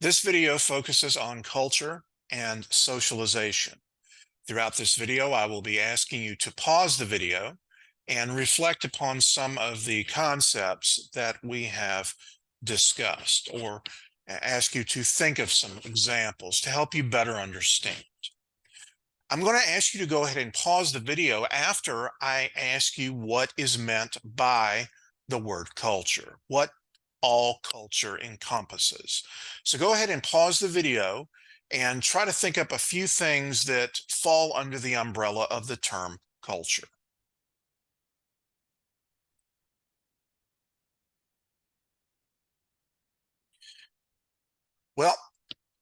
This video focuses on culture and socialization. Throughout this video, I will be asking you to pause the video and reflect upon some of the concepts that we have discussed, or ask you to think of some examples to help you better understand. I'm going to ask you to go ahead and pause the video after I ask you what is meant by the word culture, what all culture encompasses. So go ahead and pause the video and try to think up a few things that fall under the umbrella of the term culture. Well,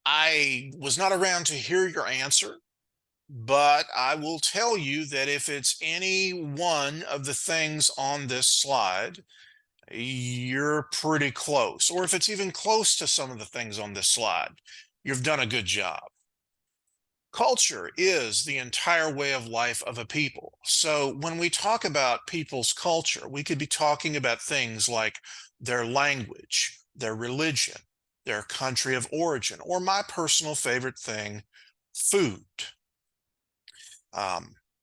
I was not around to hear your answer, but I will tell you that if it's any one of the things on this slide, you're pretty close. Or if it's even close to some of the things on this slide, you've done a good job. Culture is the entire way of life of a people. So when we talk about people's culture, we could be talking about things like their language, their religion, their country of origin, or my personal favorite thing, food.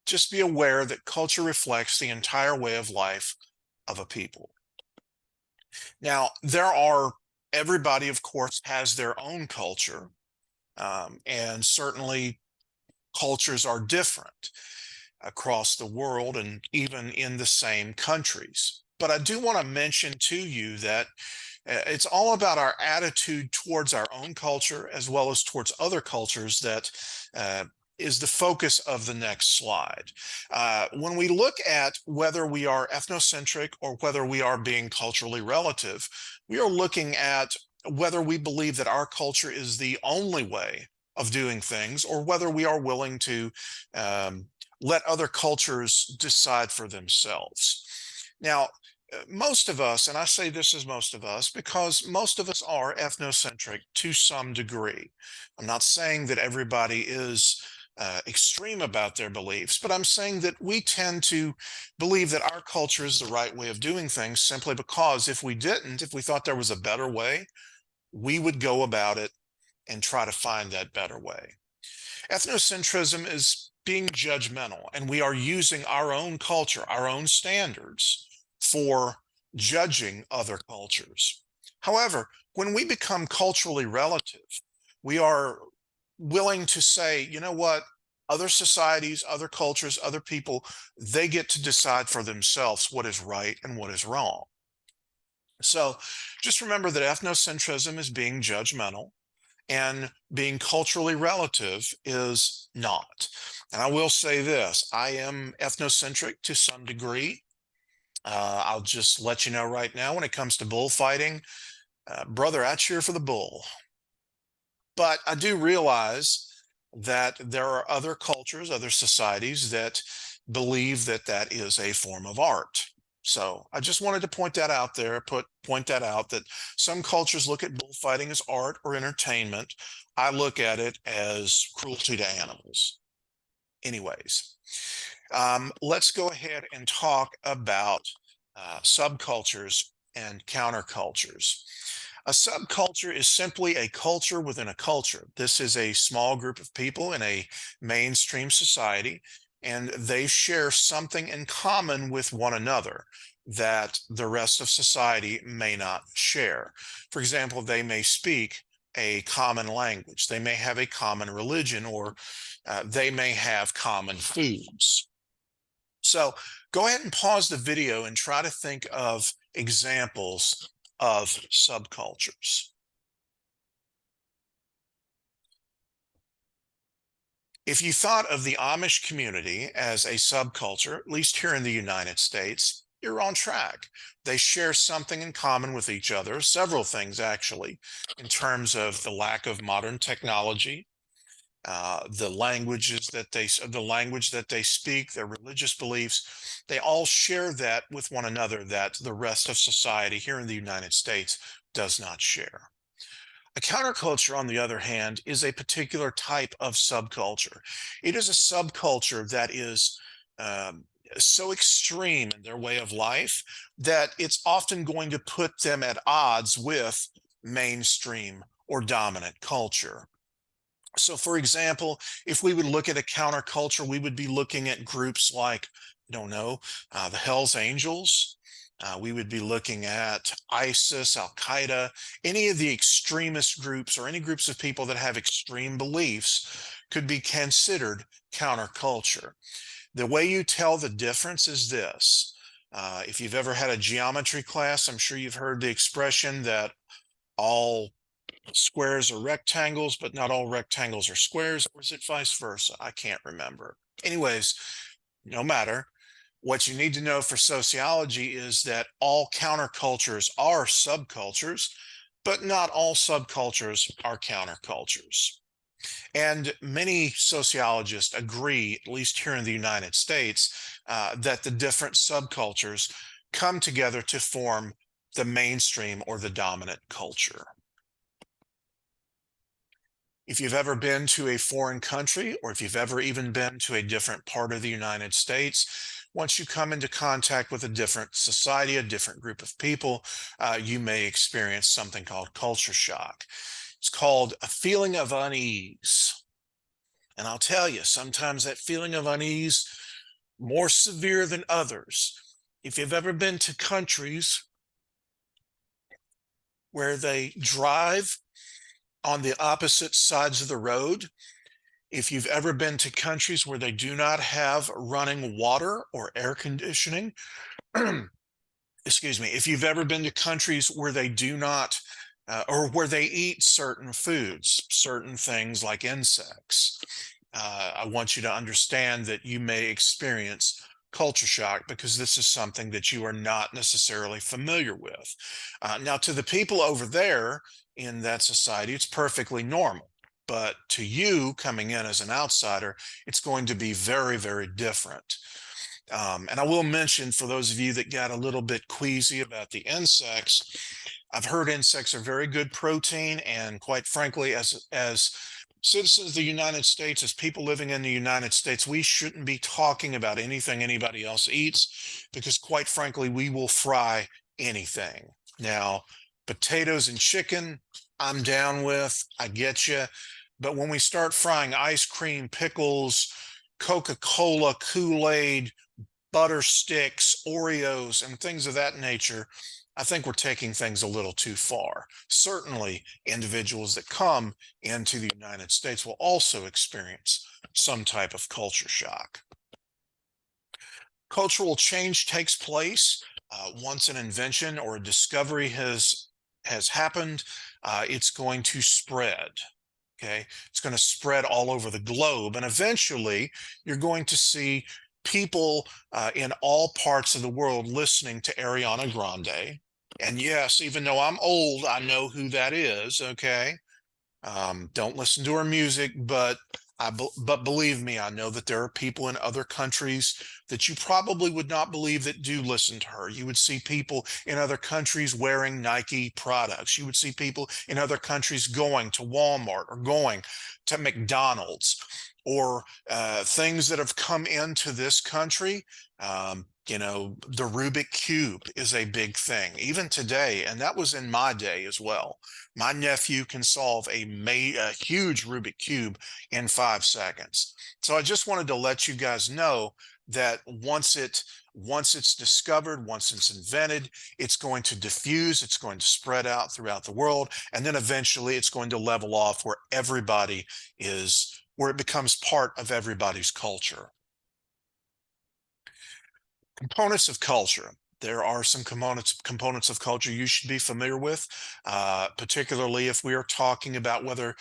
Just be aware that culture reflects the entire way of life of a people. Now, everybody, of course, has their own culture, and certainly cultures are different across the world and even in the same countries. But I do want to mention to you that it's all about our attitude towards our own culture as well as towards other cultures that is the focus of the next slide. When we look at whether we are ethnocentric or whether we are being culturally relative, we are looking at whether we believe that our culture is the only way of doing things, or whether we are willing to let other cultures decide for themselves. Now, most of us, and I say this is most of us, because most of us are ethnocentric to some degree. I'm not saying that everybody is extreme about their beliefs, but I'm saying that we tend to believe that our culture is the right way of doing things simply because if we thought there was a better way, we would go about it and try to find that better way. Ethnocentrism is being judgmental, and we are using our own culture, our own standards for judging other cultures. However, when we become culturally relative, we are willing to say, you know what, other societies, other cultures, other people, they get to decide for themselves what is right and what is wrong. So just remember that ethnocentrism is being judgmental, and being culturally relative is not. And I will say this, I am ethnocentric to some degree. I'll just let you know right now, when it comes to bullfighting, brother, I cheer for the bull. But I do realize that there are other cultures, other societies that believe that that is a form of art. So I just wanted to point that out there, point that out, that some cultures look at bullfighting as art or entertainment. I look at it as cruelty to animals. Anyways, let's go ahead and talk about subcultures and countercultures. A subculture is simply a culture within a culture. This is a small group of people in a mainstream society, and they share something in common with one another that the rest of society may not share. For example, they may speak a common language, they may have a common religion, or they may have common foods. So go ahead and pause the video and try to think of examples of subcultures. If you thought of the Amish community as a subculture, at least here in the United States, you're on track. They share something in common with each other, several things actually, in terms of the lack of modern technology, the language that they speak, their religious beliefs. They all share that with one another that the rest of society here in the United States does not share. A counterculture, on the other hand, is a particular type of subculture. It is a subculture that is so extreme in their way of life that it's often going to put them at odds with mainstream or dominant culture. So, for example, if we would look at a counterculture, we would be looking at groups like, I don't know, the Hells Angels. We would be looking at ISIS, Al Qaeda, any of the extremist groups or any groups of people that have extreme beliefs could be considered counterculture. The way you tell the difference is this. If you've ever had a geometry class, I'm sure you've heard the expression that all squares are rectangles, but not all rectangles are squares, or is it vice versa? I can't remember. Anyways, no matter. What you need to know for sociology is that all countercultures are subcultures, but not all subcultures are countercultures. And many sociologists agree, at least here in the United States, that the different subcultures come together to form the mainstream or the dominant culture. If you've ever been to a foreign country, or if you've ever even been to a different part of the United States, once you come into contact with a different society, a different group of people, you may experience something called culture shock. It's called a feeling of unease. And I'll tell you, sometimes that feeling of unease, more severe than others. If you've ever been to countries where they drive on the opposite sides of the road, if you've ever been to countries where they do not have running water or air conditioning, excuse me, if you've ever been to countries where they do not, or where they eat certain foods, certain things like insects, I want you to understand that you may experience culture shock because this is something that you are not necessarily familiar with. Now, to the people over there in that society, it's perfectly normal. But to you coming in as an outsider, it's going to be very, very different. And I will mention for those of you that got a little bit queasy about the insects, I've heard insects are very good protein, and quite frankly, as citizens of the United States, as people living in the United States, we shouldn't be talking about anything anybody else eats because, quite frankly, we will fry anything. Now, potatoes and chicken, I'm down with. I get you. But when we start frying ice cream, pickles, Coca-Cola, Kool-Aid, butter sticks, Oreos, and things of that nature, I think we're taking things a little too far. Certainly, individuals that come into the United States will also experience some type of culture shock. Cultural change takes place once an invention or a discovery has happened. It's going to spread. Okay, it's going to spread all over the globe, and eventually you're going to see people in all parts of the world listening to Ariana Grande. And yes, even though I'm old, I know who that is. Okay, don't listen to her music, but but believe me, I know that there are people in other countries that you probably would not believe that do listen to her. You would see people in other countries wearing Nike products. You would see people in other countries going to Walmart or going to McDonald's, or things that have come into this country. You know, the Rubik Cube is a big thing, even today, and that was in my day as well. My nephew can solve a huge Rubik Cube in 5 seconds. So I just wanted to let you guys know that once it's discovered, once it's invented, it's going to diffuse, it's going to spread out throughout the world, and then eventually it's going to level off where it becomes part of everybody's culture. Components of culture. There are some components of culture you should be familiar with, particularly if we are talking about whether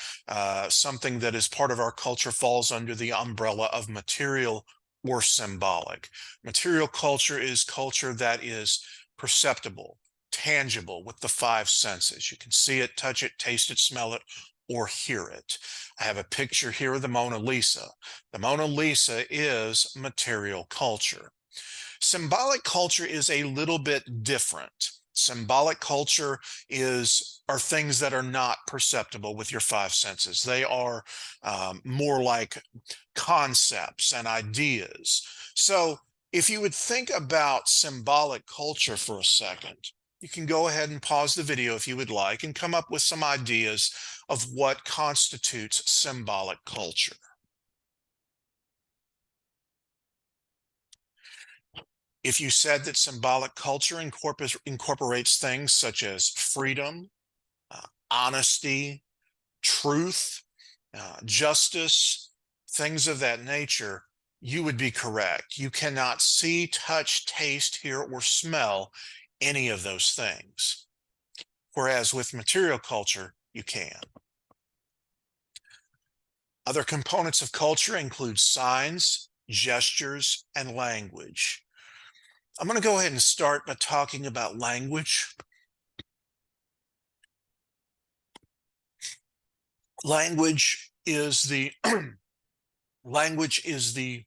something that is part of our culture falls under the umbrella of material or symbolic. Material culture is culture that is perceptible, tangible with the five senses. You can see it, touch it, taste it, smell it, or hear it. I have a picture here of the Mona Lisa. The Mona Lisa is material culture. Symbolic culture is a little bit different. Symbolic culture are things that are not perceptible with your five senses. They are more like concepts and ideas. So if you would think about symbolic culture for a second, You can go ahead and pause the video if you would like and come up with some ideas of what constitutes symbolic culture. If you said that symbolic culture incorporates things such as freedom, honesty, truth, justice, things of that nature, you would be correct. You cannot see, touch, taste, hear, or smell any of those things. Whereas with material culture, you can. Other components of culture include signs, gestures, and language. I'm going to go ahead and start by talking about language. Language is the language is the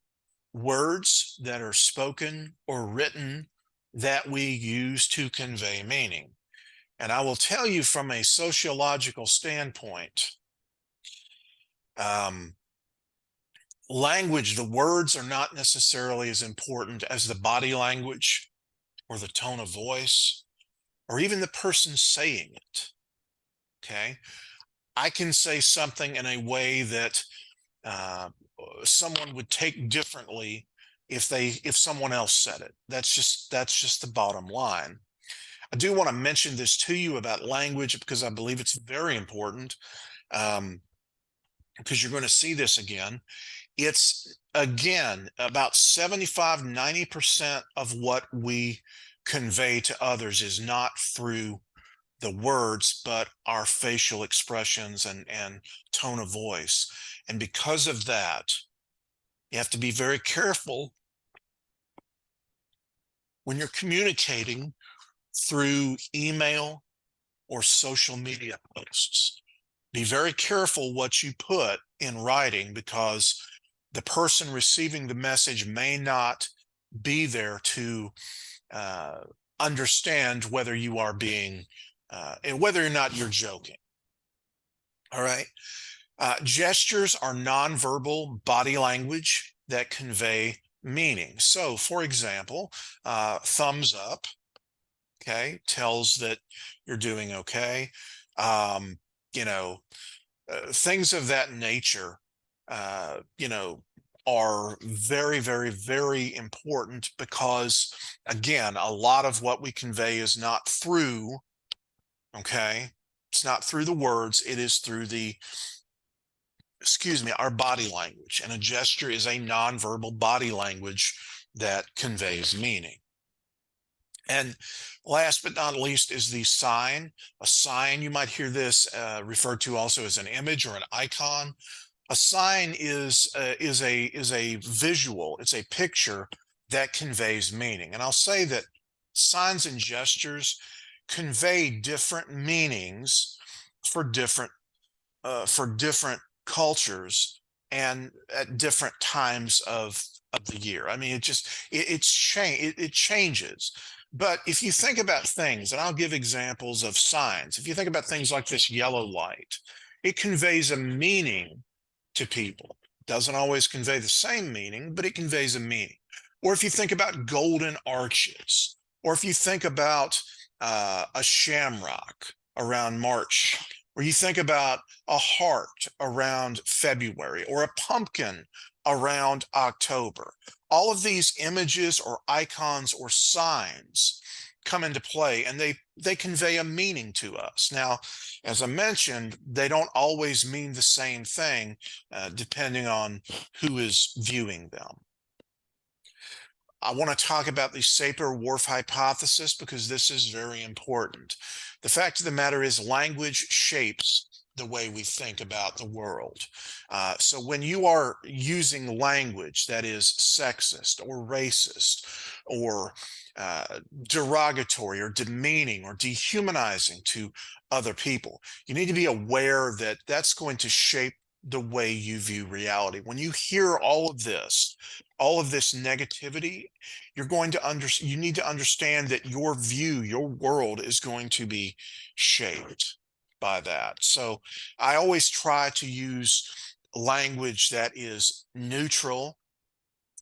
words that are spoken or written that we use to convey meaning. And I will tell you from a sociological standpoint, language, the words are not necessarily as important as the body language or the tone of voice or even the person saying it. Okay. I can say something in a way that someone would take differently if someone else said it. That's just the bottom line. I do want to mention this to you about language because I believe it's very important, because you're going to see this again. It's again about 75–90% of what we convey to others is not through the words, but our facial expressions and tone of voice. And because of that, you have to be very careful when you're communicating through email or social media posts. Be very careful what you put in writing because the person receiving the message may not be there to understand whether you are being and whether or not you're joking. All right. Gestures are nonverbal body language that convey meaning. So, for example, thumbs up, okay, tells that you're doing okay. You know, things of that nature, are very, very, very important because, again, a lot of what we convey is not through, okay, it's not through the words, it is through our body language. And a gesture is a nonverbal body language that conveys meaning. And last but not least is the sign. A sign, you might hear this referred to also as an image or an icon. A sign is a visual, it's a picture that conveys meaning. And I'll say that signs and gestures convey different meanings for different cultures and at different times of the year. I mean, it changes. But if you think about things, and I'll give examples of signs, if you think about things like this yellow light, it conveys a meaning to people. It doesn't always convey the same meaning, but it conveys a meaning. Or if you think about golden arches, or if you think about a shamrock around March, or you think about a heart around February, or a pumpkin around October. All of these images or icons or signs come into play, and they convey a meaning to us. Now, as I mentioned, they don't always mean the same thing depending on who is viewing them. I want to talk about the SAPIR-WHORF hypothesis because this is very important. The fact of the matter is language shapes the way we think about the world. So when you are using language that is sexist or racist or derogatory or demeaning or dehumanizing to other people, you need to be aware that that's going to shape the way you view reality. When you hear all of this negativity, you need to understand that your view, your world is going to be shaped by that. So I always try to use language that is neutral.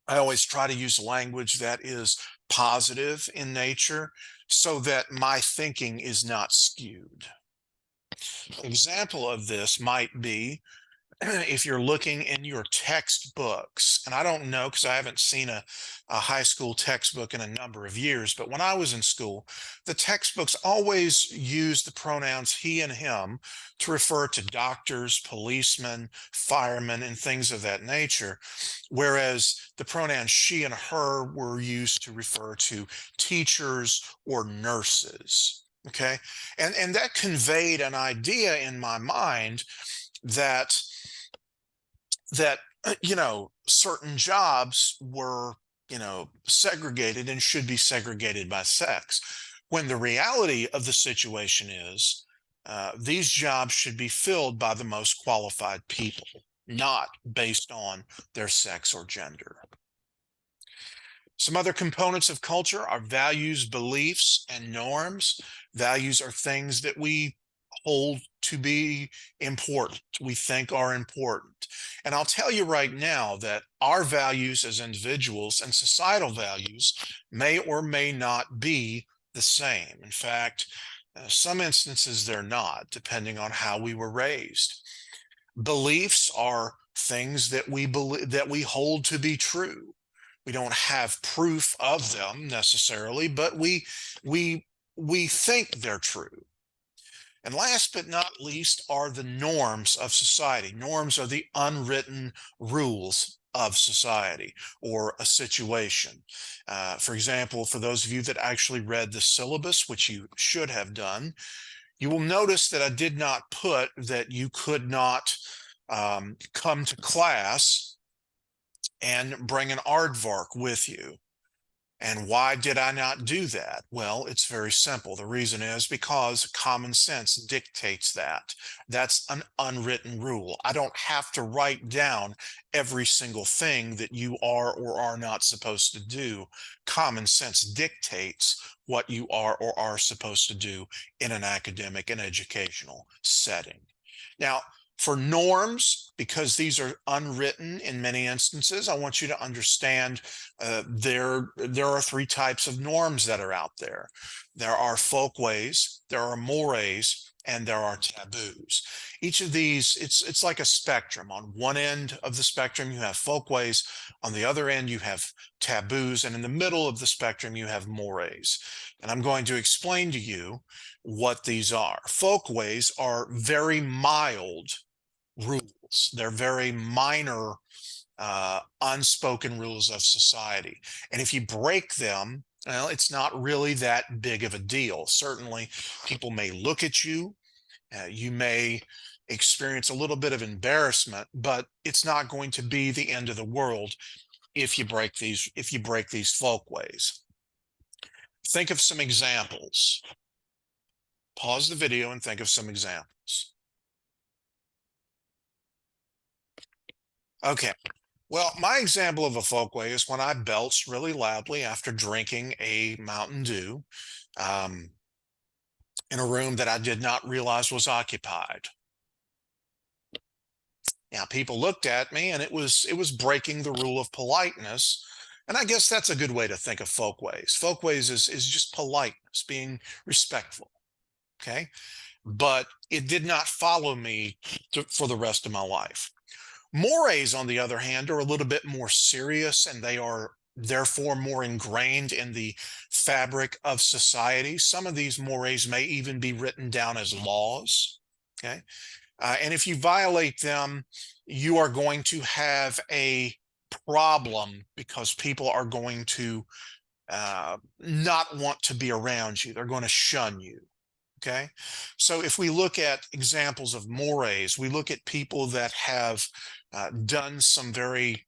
I always try to use language that is positive in nature. so that my thinking is not skewed. An example of this might be if you're looking in your textbooks, and I don't know because I haven't seen a high school textbook in a number of years, but when I was in school, the textbooks always used the pronouns he and him to refer to doctors, policemen, firemen, and things of that nature, whereas the pronouns she and her were used to refer to teachers or nurses. Okay, and that conveyed an idea in my mind that certain jobs were segregated and should be segregated by sex, when the reality of the situation is these jobs should be filled by the most qualified people, not based on their sex or gender. Some other components of culture are values, beliefs, and norms. Values are things that we hold to be important, we think are important. And I'll tell you right now that our values as individuals and societal values may or may not be the same. In fact, some instances they're not, depending on how we were raised. Beliefs are things that we believe, that we hold to be true. We don't have proof of them necessarily, but we think they're true. And last but not least are the norms of society. Norms are the unwritten rules of society or a situation. For example, for those of you that actually read the syllabus, which you should have done, you will notice that I did not put that you could not come to class and bring an aardvark with you. And why did I not do that? Well, it's very simple. The reason is because common sense dictates that. That's an unwritten rule. I don't have to write down every single thing that you are or are not supposed to do. Common sense dictates what you are or are supposed to do in an academic and educational setting. Now, for norms, because these are unwritten in many instances, I want you to understand there are three types of norms that are out there. There are folkways, there are mores, and there are taboos. Each of these, it's like a spectrum. On one end of the spectrum, you have folkways. On the other end, you have taboos. And in the middle of the spectrum, you have mores. And I'm going to explain to you what these are. Folkways are very mild rules. They're very minor, unspoken rules of society. And if you break them, well, it's not really that big of a deal. Certainly, people may look at you. You may experience a little bit of embarrassment, but it's not going to be the end of the world if you break these folkways. Think of some examples. Pause the video and think of some examples. Okay. Well, my example of a folkway is when I belched really loudly after drinking a Mountain Dew in a room that I did not realize was occupied. Now, people looked at me, and it was breaking the rule of politeness. And I guess that's a good way to think of folkways. Folkways is just politeness, being respectful. Okay. But it did not follow me for the rest of my life. Mores, on the other hand, are a little bit more serious, and they are therefore more ingrained in the fabric of society. Some of these mores may even be written down as laws. Okay. And if you violate them, you are going to have a problem because people are going to not want to be around you. They're going to shun you. Okay. So if we look at examples of mores, we look at people that have done some very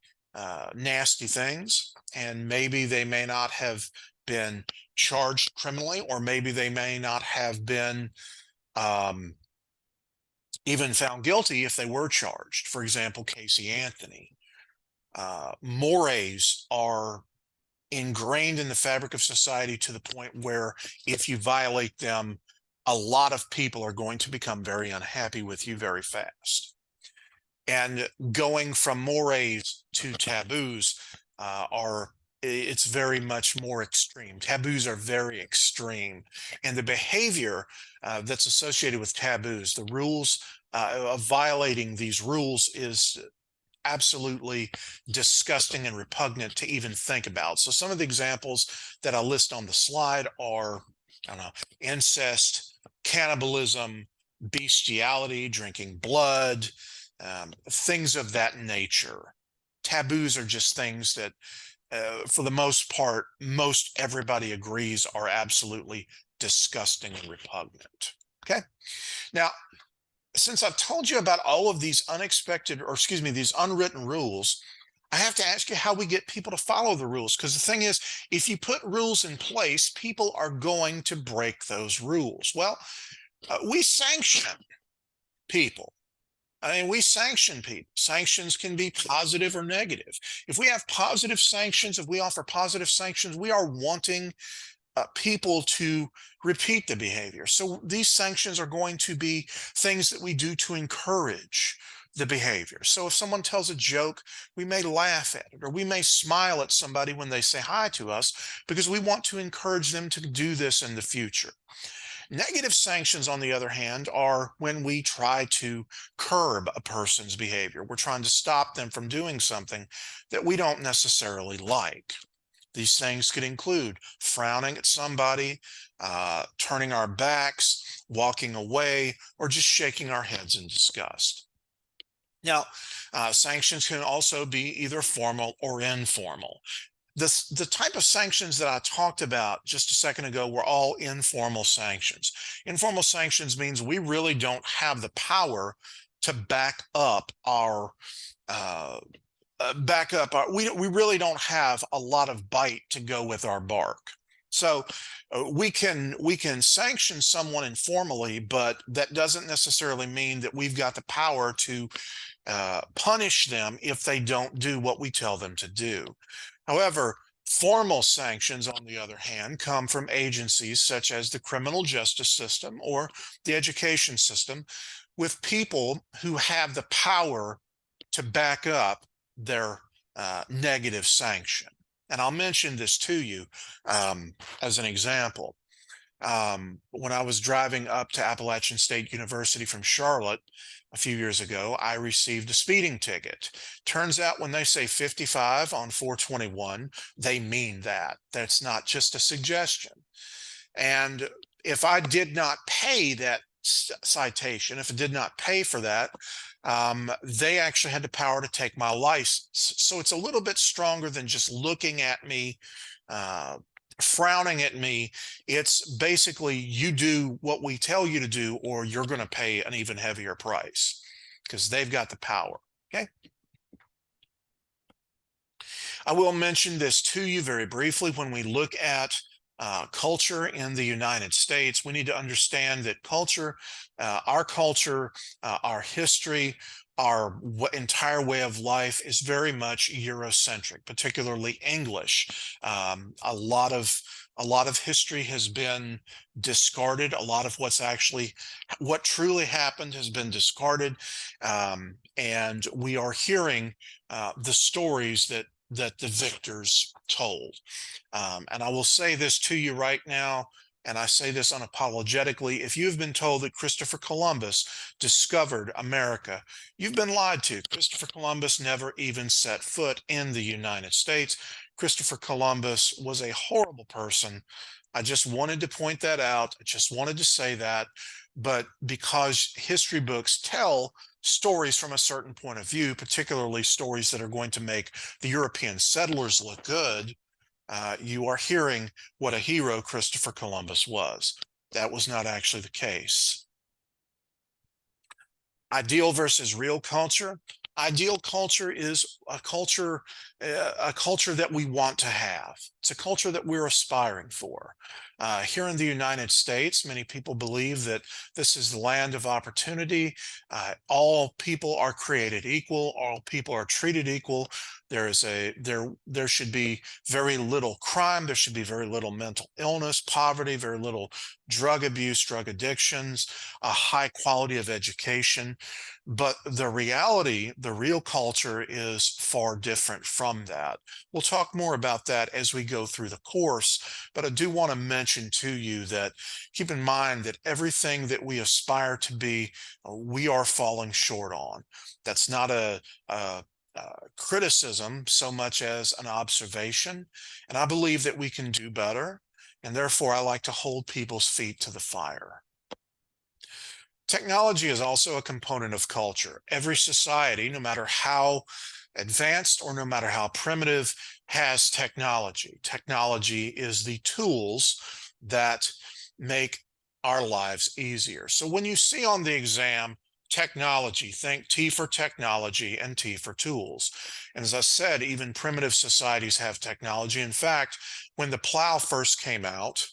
nasty things, and maybe they may not have been charged criminally, or maybe they may not have been even found guilty if they were charged. For example, Casey Anthony. Mores are ingrained in the fabric of society to the point where if you violate them, a lot of people are going to become very unhappy with you very fast. And going from mores to taboos are it's very much more extreme. Taboos are very extreme, and the behavior that's associated with taboos, the rules of violating these rules, is absolutely disgusting and repugnant to even think about. So some of the examples that I list on the slide are, I don't know, incest, cannibalism, bestiality, drinking blood, things of that nature. Taboos are just things that, for the most part, most everybody agrees are absolutely disgusting and repugnant. Okay. Now, since I've told you about all of these unexpected, or excuse me, these unwritten rules, I have to ask you how we get people to follow the rules. Because the thing is, if you put rules in place, people are going to break those rules. Well, we sanction people. I mean, we sanction people. Sanctions can be positive or negative. If we have positive sanctions, if we offer positive sanctions, we are wanting people to repeat the behavior. So these sanctions are going to be things that we do to encourage the behavior. So if someone tells a joke, we may laugh at it, or we may smile at somebody when they say hi to us, because we want to encourage them to do this in the future. Negative sanctions, on the other hand, are when we try to curb a person's behavior. We're trying to stop them from doing something that we don't necessarily like. These things could include frowning at somebody, turning our backs, walking away, or just shaking our heads in disgust. Now, sanctions can also be either formal or informal. The type of sanctions that I talked about just a second ago were all informal sanctions. Informal sanctions means we really don't have the power to back up our we really don't have a lot of bite to go with our bark. So we can sanction someone informally, but that doesn't necessarily mean that we've got the power to punish them if they don't do what we tell them to do. However, formal sanctions, on the other hand, come from agencies such as the criminal justice system or the education system, with people who have the power to back up their negative sanction. And I'll mention this to you as an example. When I was driving up to Appalachian State University from Charlotte a few years ago, I received a speeding ticket. Turns out when they say 55 on 421, they mean that. That's not just a suggestion. And if I did not pay that citation, if I did not pay for that, they actually had the power to take my license. So it's a little bit stronger than just looking at me, frowning at me. It's basically, you do what we tell you to do, or you're going to pay an even heavier price, because they've got the power. Okay. I will mention this to you very briefly. When we look at culture in the United States, we need to understand that culture, our history, our entire way of life is very much Eurocentric, particularly English. A lot of history has been discarded. A lot of what truly happened has been discarded, and we are hearing the stories that the victors told. And I will say this to you right now, and I say this unapologetically: if you've been told that Christopher Columbus discovered America, you've been lied to. Christopher Columbus never even set foot in the United States. Christopher Columbus was a horrible person. I just wanted to point that out. I just wanted to say that. But because history books tell stories from a certain point of view, particularly stories that are going to make the European settlers look good, you are hearing what a hero Christopher Columbus was. That was not actually the case. Ideal versus real culture. Ideal culture is a culture that we want to have. It's a culture that we're aspiring for. Here in the United States, many people believe that this is the land of opportunity. All people are created equal. All people are treated equal. There should be very little crime. There should be very little mental illness, poverty, very little drug abuse, drug addictions, a high quality of education. But the reality, the real culture is far different from that. We'll talk more about that as we go through the course, but I do want to mention to you that keep in mind that everything that we aspire to be, we are falling short on. That's not a criticism so much as an observation. And I believe that we can do better. And therefore, I like to hold people's feet to the fire. Technology is also a component of culture. Every society, no matter how advanced or no matter how primitive, has technology. Technology is the tools that make our lives easier. So when you see on the exam, technology, think T for technology and T for tools. And as I said, even primitive societies have technology. In fact, when the plow first came out,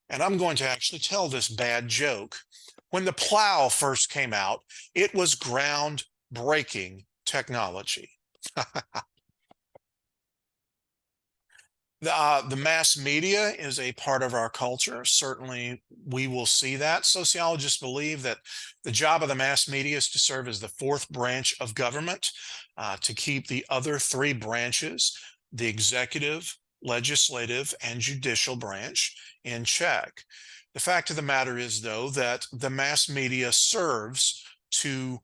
and I'm going to actually tell this bad joke. When the plow first came out, it was groundbreaking technology. The mass media is a part of our culture. Certainly, we will see that. Sociologists believe that the job of the mass media is to serve as the fourth branch of government, to keep the other three branches, the executive, legislative, and judicial branch, in check. The fact of the matter is, though, that the mass media serves to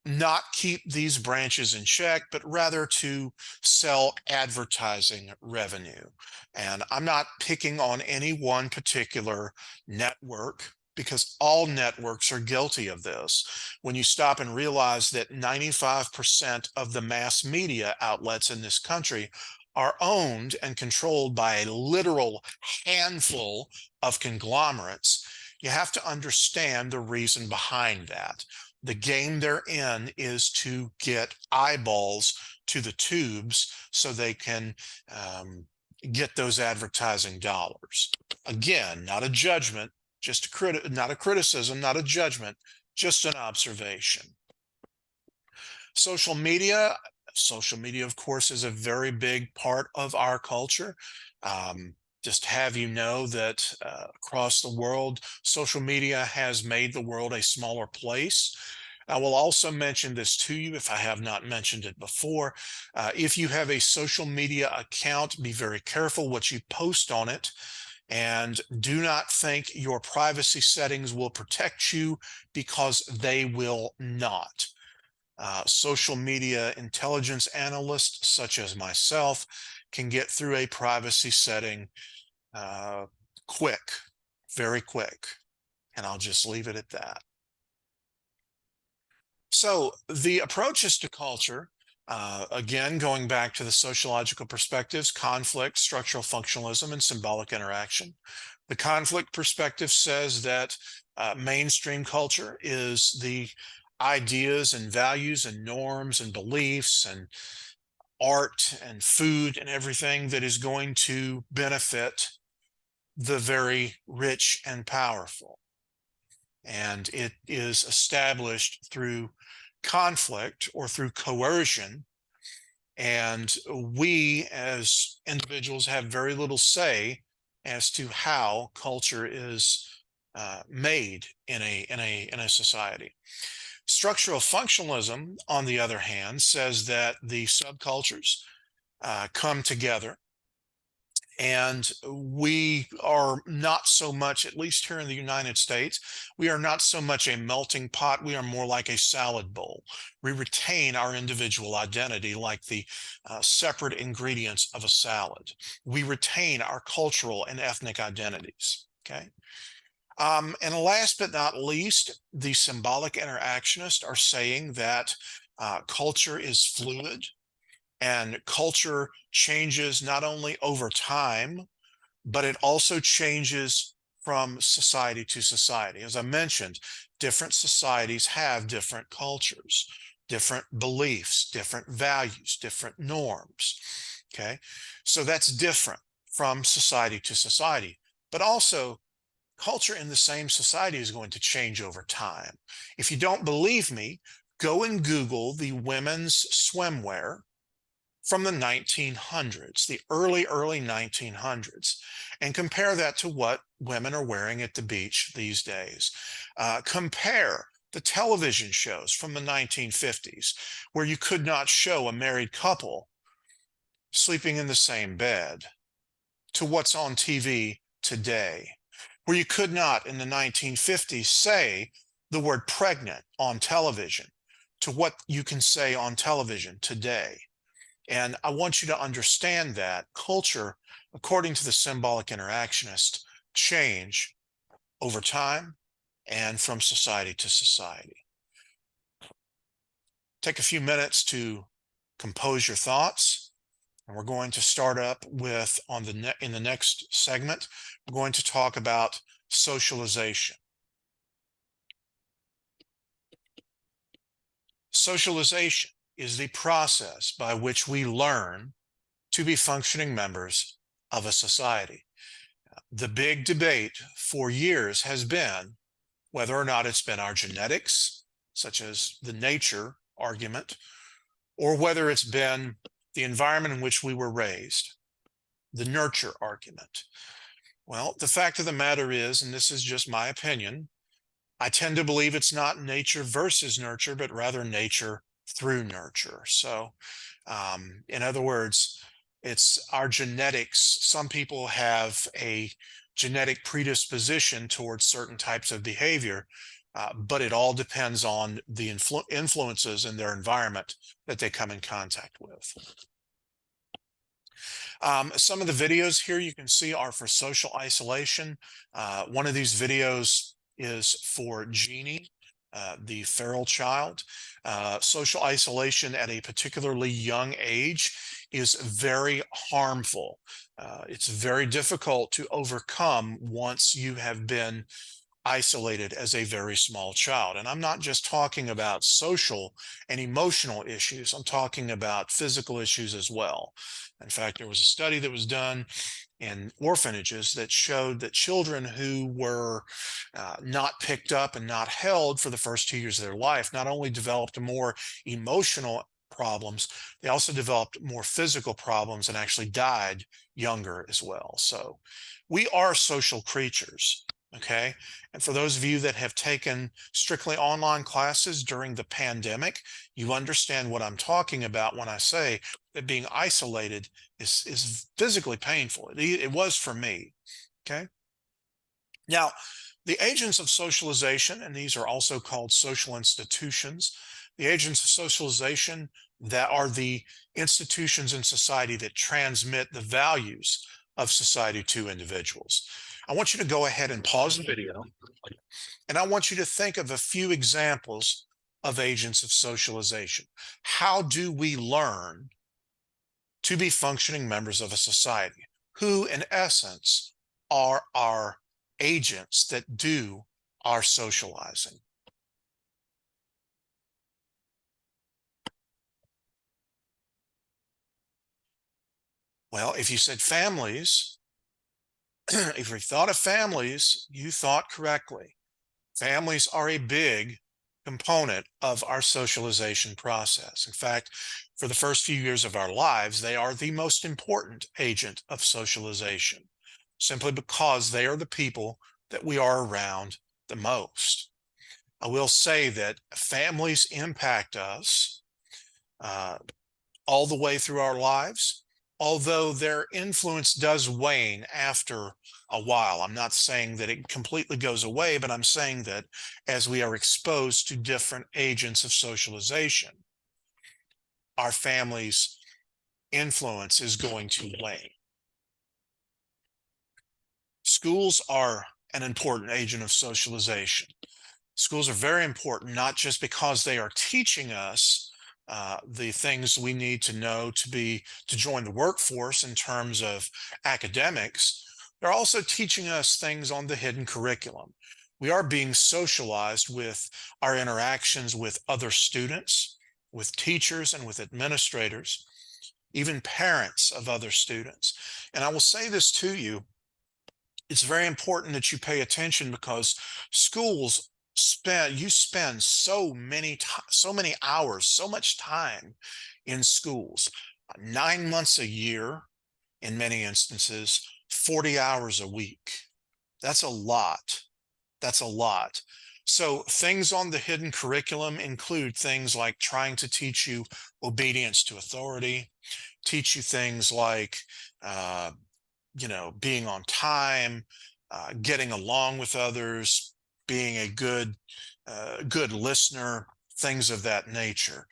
not keep these branches in check, but rather to sell advertising revenue. And I'm not picking on any one particular network, because all networks are guilty of this. When you stop and realize that 95% of the mass media outlets in this country are owned and controlled by a literal handful of conglomerates, you have to understand the reason behind that. The game they're in is to get eyeballs to the tubes so they can get those advertising dollars. Again, not a judgment, not a criticism, not a judgment, just an observation. Social media, of course, is a very big part of our culture. Just have you know that across the world, social media has made the world a smaller place. I will also mention this to you if I have not mentioned it before. If you have a social media account, be very careful what you post on it. And do not think your privacy settings will protect you, because they will not. Social media intelligence analysts, such as myself, can get through a privacy setting quick, very quick. And I'll just leave it at that. So the approaches to culture, again, going back to the sociological perspectives: conflict, structural functionalism, and symbolic interaction. The conflict perspective says that mainstream culture is the ideas and values and norms and beliefs and art and food and everything that is going to benefit the very rich and powerful. And it is established through conflict or through coercion. And we as individuals have very little say as to how culture is made in a society. Structural functionalism, on the other hand, says that the subcultures come together, and we are not so much, at least here in the United States, we are not so much a melting pot. We are more like a salad bowl. We retain our individual identity like the separate ingredients of a salad. We retain our cultural and ethnic identities, okay? And last but not least, the symbolic interactionists are saying that culture is fluid, and culture changes not only over time, but it also changes from society to society. As I mentioned, different societies have different cultures, different beliefs, different values, different norms, okay? So that's different from society to society. But also, culture in the same society is going to change over time. If you don't believe me, Go and Google the women's swimwear from the 1900s, the early 1900s, and compare that to what women are wearing at the beach these days. Compare the television shows from the 1950s, where you could not show a married couple sleeping in the same bed, to what's on TV today, where you could not in the 1950s say the word pregnant on television, to what you can say on television today. And I want you to understand that culture, according to the symbolic interactionist, change over time and from society to society. Take a few minutes to compose your thoughts. And we're going to start up with, in the next segment, we're going to talk about socialization. Socialization is the process by which we learn to be functioning members of a society. The big debate for years has been whether or not it's been our genetics, such as the nature argument, or whether it's been the environment in which we were raised, the nurture argument. Well, the fact of the matter is, and this is just my opinion, I tend to believe it's not nature versus nurture, but rather nature through nurture. So, in other words, it's our genetics. Some people have a genetic predisposition towards certain types of behavior, but it all depends on the influences in their environment that they come in contact with. Some of the videos here you can see are for social isolation. One of these videos is for Jeannie, the feral child. Social isolation at a particularly young age is very harmful. It's very difficult to overcome once you have been isolated as a very small child. And I'm not just talking about social and emotional issues. I'm talking about physical issues as well. In fact, there was a study that was done in orphanages that showed that children who were not picked up and not held for the first 2 years of their life not only developed more emotional problems, they also developed more physical problems and actually died younger as well. So we are social creatures. Okay. And for those of you that have taken strictly online classes during the pandemic, you understand what I'm talking about when I say that being isolated is physically painful. It was for me. Okay. Now, the agents of socialization, and these are also called social institutions, the agents of socialization that are the institutions in society that transmit the values of society to individuals. I want you to go ahead and pause the video, and I want you to think of a few examples of agents of socialization. How do we learn to be functioning members of a society? Who, in essence, are our agents that do our socializing? Well, if you said families, if you thought of families, you thought correctly. Families are a big component of our socialization process. In fact, for the first few years of our lives, they are the most important agent of socialization, simply because they are the people that we are around the most. I will say that families impact us all the way through our lives, although their influence does wane after a while. I'm not saying that it completely goes away, but I'm saying that as we are exposed to different agents of socialization, our family's influence is going to wane. Schools are an important agent of socialization. Schools are very important, not just because they are teaching us the things we need to know to join the workforce in terms of academics. They're also teaching us things on the hidden curriculum. We are being socialized with our interactions with other students, with teachers, and with administrators, even parents of other students. And I will say this to you, it's very important that you pay attention, because schools spend so many hours, so much time in schools, 9 months a year in many instances, 40 hours a week. That's a lot. That's a lot. So things on the hidden curriculum include things like trying to teach you obedience to authority, teach you things like, uh, being on time, getting along with others, being a good listener, things of that nature.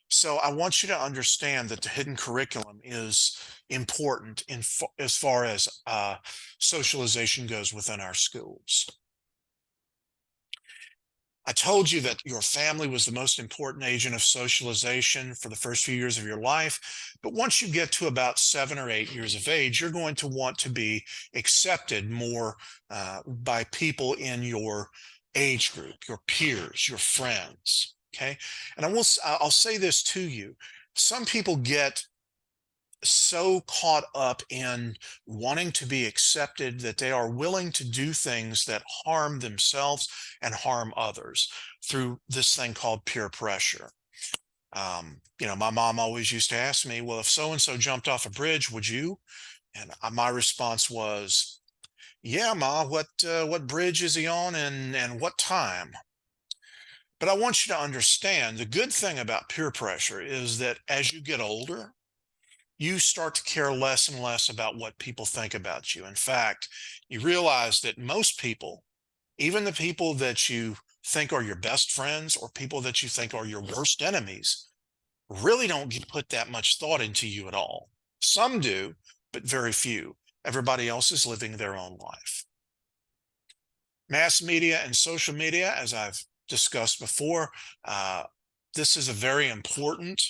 So I want you to understand that the hidden curriculum is important as far as socialization goes within our schools. I told you that your family was the most important agent of socialization for the first few years of your life. But once you get to about 7 or 8 years of age, you're going to want to be accepted more by people in your age group, your peers, your friends. Okay. And I'll say this to you. Some people get so caught up in wanting to be accepted that they are willing to do things that harm themselves and harm others through this thing called peer pressure. My mom always used to ask me, well, if so and so jumped off a bridge, would you? And my response was, yeah, Ma, what bridge is he on, and what time? But I want you to understand the good thing about peer pressure is that as you get older, you start to care less and less about what people think about you. In fact, you realize that most people, even the people that you think are your best friends or people that you think are your worst enemies, really don't put that much thought into you at all. Some do, but very few. Everybody else is living their own life. Mass media and social media, as I've discussed before, this is a very important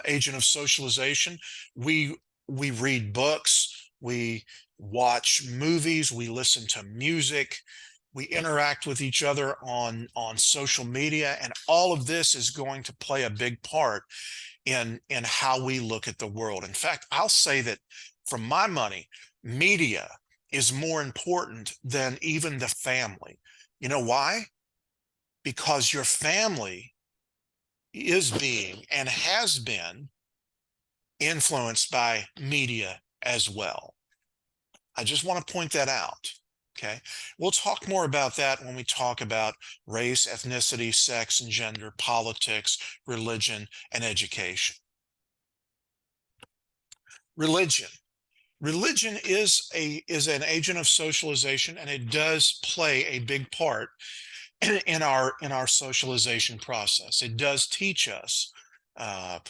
agent of socialization. We read books, we watch movies, we listen to music, we interact with each other on social media, and all of this is going to play a big part in how we look at the world. In fact, I'll say that for my money, media is more important than even the family. You know why? Because your family is being and has been influenced by media as well. I just want to point that out. Okay. We'll talk more about that when we talk about race, ethnicity, sex, and gender, politics, religion, and education. Religion. Religion is an agent of socialization, and it does play a big part in our socialization process. It does teach us uh,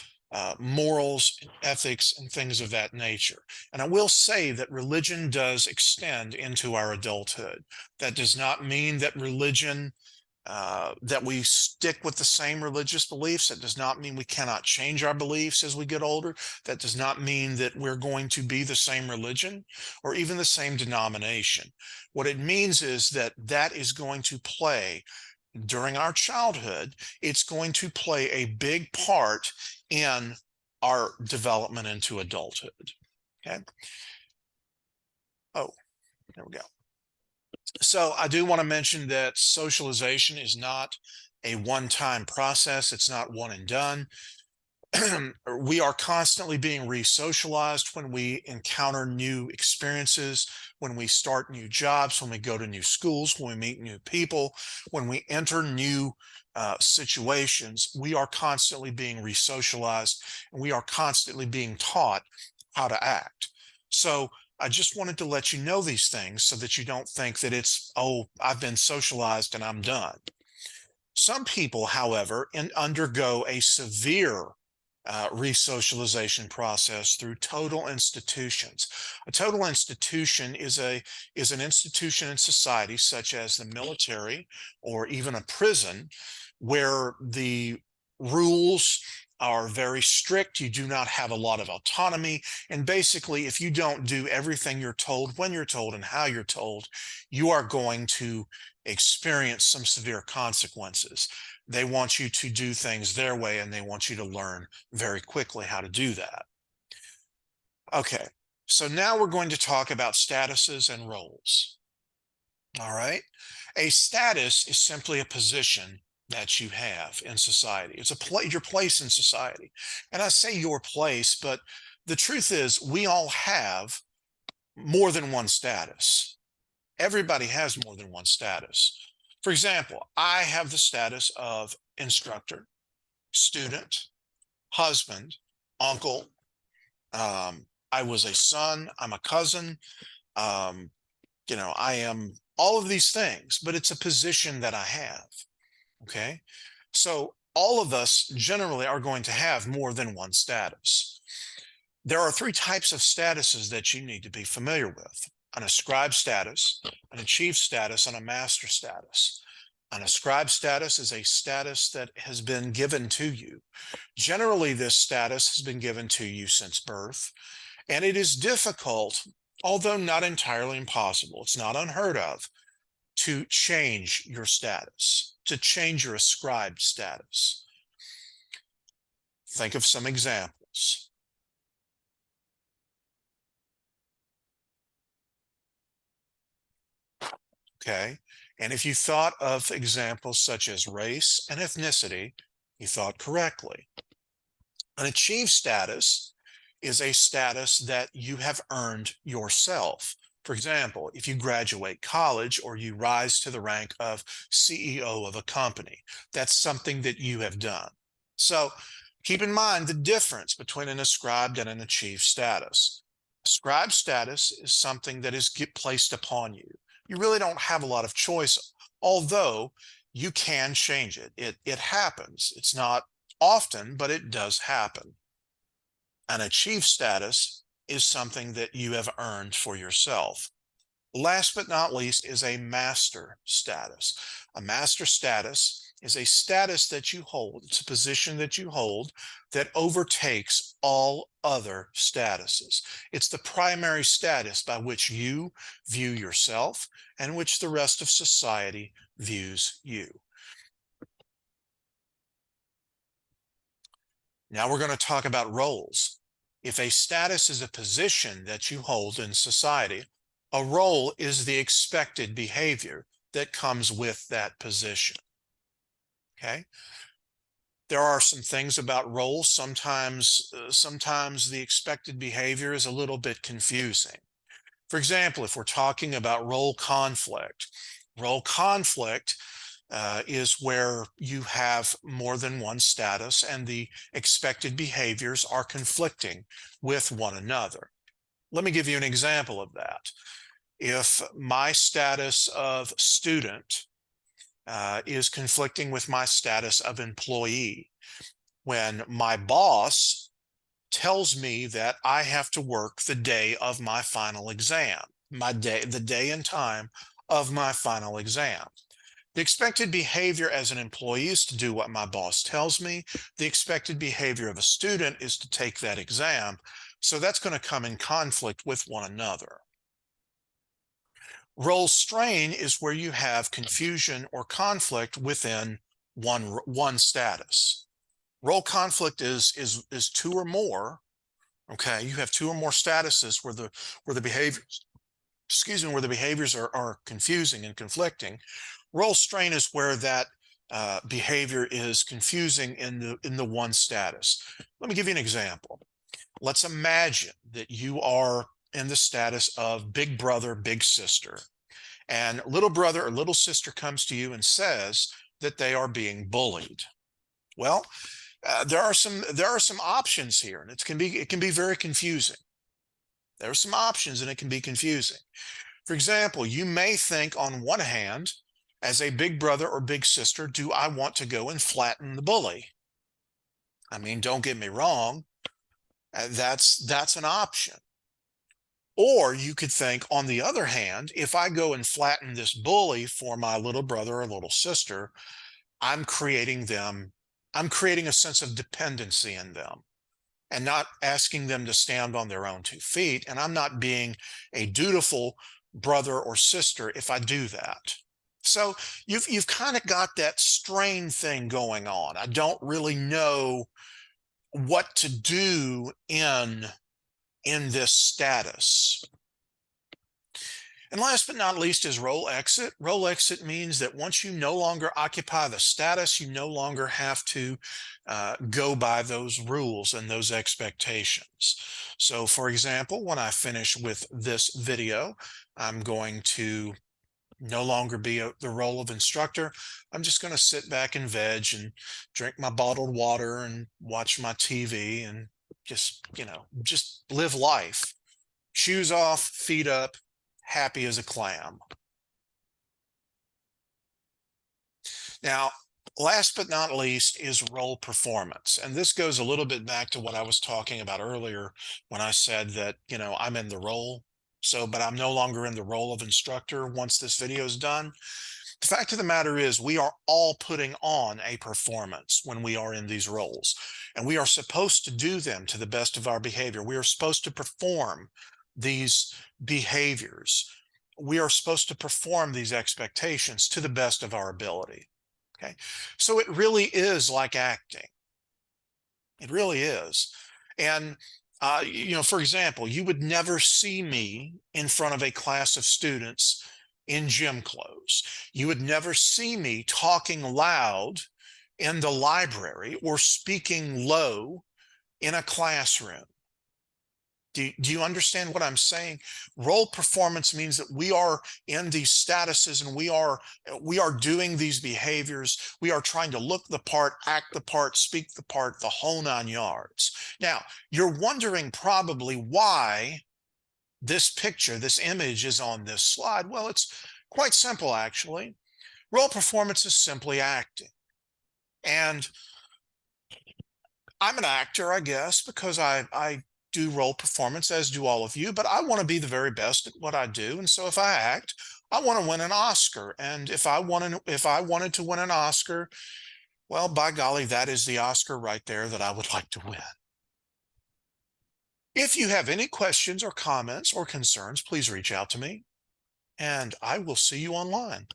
morals, ethics, and things of that nature. And I will say that religion does extend into our adulthood. That does not mean that that we stick with the same religious beliefs. That does not mean we cannot change our beliefs as we get older. That does not mean that we're going to be the same religion or even the same denomination. What it means is that is going to play during our childhood. It's going to play a big part in our development into adulthood. Okay. Oh, there we go. So I do want to mention that socialization is not a one-time process. It's not one and done. We are constantly being re-socialized when we encounter new experiences, when we start new jobs, when we go to new schools, when we meet new people, when we enter new situations. We are constantly being re-socialized, and we are constantly being taught how to act. So I just wanted to let you know these things so that you don't think that it's, oh, I've been socialized and I'm done. Some people, however, undergo a severe re-socialization process through total institutions. A total institution is an institution in society, such as the military or even a prison, where the rules are very strict. You do not have a lot of autonomy. And basically, if you don't do everything you're told, when you're told, and how you're told, you are going to experience some severe consequences. They want you to do things their way, and they want you to learn very quickly how to do that. Okay, so now we're going to talk about statuses and roles. All right. A status is simply a position that you have in society. It's your place in society. And I say your place, but the truth is we all have more than one status. Everybody has more than one status. For example, I have the status of instructor, student, husband, uncle. I was a son. I'm a cousin. Um, I am all of these things, but it's a position that I have. Okay. So all of us generally are going to have more than one status. There are three types of statuses that you need to be familiar with: an ascribed status, an achieved status, and a master status. An ascribed status is a status that has been given to you. Generally, this status has been given to you since birth, and it is difficult, although not entirely impossible. It's not unheard of to change your status, to change your ascribed status. Think of some examples. Okay. And if you thought of examples such as race and ethnicity, you thought correctly. An achieved status is a status that you have earned yourself. For example, if you graduate college or you rise to the rank of CEO of a company, that's something that you have done. So keep in mind the difference between an ascribed and an achieved status. Ascribed status is something that is placed upon you. You really don't have a lot of choice, although you can change it. It happens. It's not often, but it does happen. An achieved status is something that you have earned for yourself. Last but not least is a master status. A master status is a status that you hold. It's a position that you hold that overtakes all other statuses. It's the primary status by which you view yourself and which the rest of society views you. Now we're going to talk about roles. If a status is a position that you hold in society, a role is the expected behavior that comes with that position. Okay? There are some things about roles. Sometimes the expected behavior is a little bit confusing. For example, if we're talking about role conflict is where you have more than one status and the expected behaviors are conflicting with one another. Let me give you an example of that. If my status of student is conflicting with my status of employee, when my boss tells me that I have to work the day of my final exam, the day and time of my final exam. The expected behavior as an employee is to do what my boss tells me. The expected behavior of a student is to take that exam. So that's going to come in conflict with one another. Role strain is where you have confusion or conflict within one status. Role conflict is two or more. Okay, you have two or more statuses where the behaviors, where the behaviors are confusing and conflicting. Role strain is where that behavior is confusing in the one status. Let me give you an example. Let's imagine that you are in the status of big brother, big sister, and little brother or little sister comes to you and says that they are being bullied. Well, there are some options here, and it can be very confusing. There are some options, and it can be confusing. For example, you may think on one hand, as a big brother or big sister, do I want to go and flatten the bully? I mean, don't get me wrong, that's an option. Or you could think, on the other hand, if I go and flatten this bully for my little brother or little sister, I'm creating a sense of dependency in them and not asking them to stand on their own 2 feet. And I'm not being a dutiful brother or sister if I do that. So you've kind of got that strain thing going on. I don't really know what to do in this status. And last but not least is role exit. Role exit means that once you no longer occupy the status, you no longer have to go by those rules and those expectations. So for example, when I finish with this video, I'm going to no longer be the role of instructor. I'm just going to sit back and veg and drink my bottled water and watch my TV and just live life. Shoes off, feet up, happy as a clam. Now, last but not least is role performance. And this goes a little bit back to what I was talking about earlier when I said that, I'm in the role. So, but I'm no longer in the role of instructor once this video is done. The fact of the matter is, we are all putting on a performance when we are in these roles, and we are supposed to do them to the best of our behavior. We are supposed to perform these behaviors. We are supposed to perform these expectations to the best of our ability. Okay. So it really is like acting. It really is. And, for example, you would never see me in front of a class of students in gym clothes. You would never see me talking loud in the library or speaking low in a classroom. Do you understand what I'm saying? Role performance means that we are in these statuses and we are doing these behaviors. We are trying to look the part, act the part, speak the part, the whole 9 yards. Now, you're wondering probably why this picture, this image is on this slide. Well, it's quite simple, actually. Role performance is simply acting. And I'm an actor, I guess, because I do role performance, as do all of you, but I want to be the very best at what I do. And so if I act, I want to win an Oscar. And if I wanted to win an Oscar, well, by golly, that is the Oscar right there that I would like to win. If you have any questions or comments or concerns, please reach out to me, and I will see you online.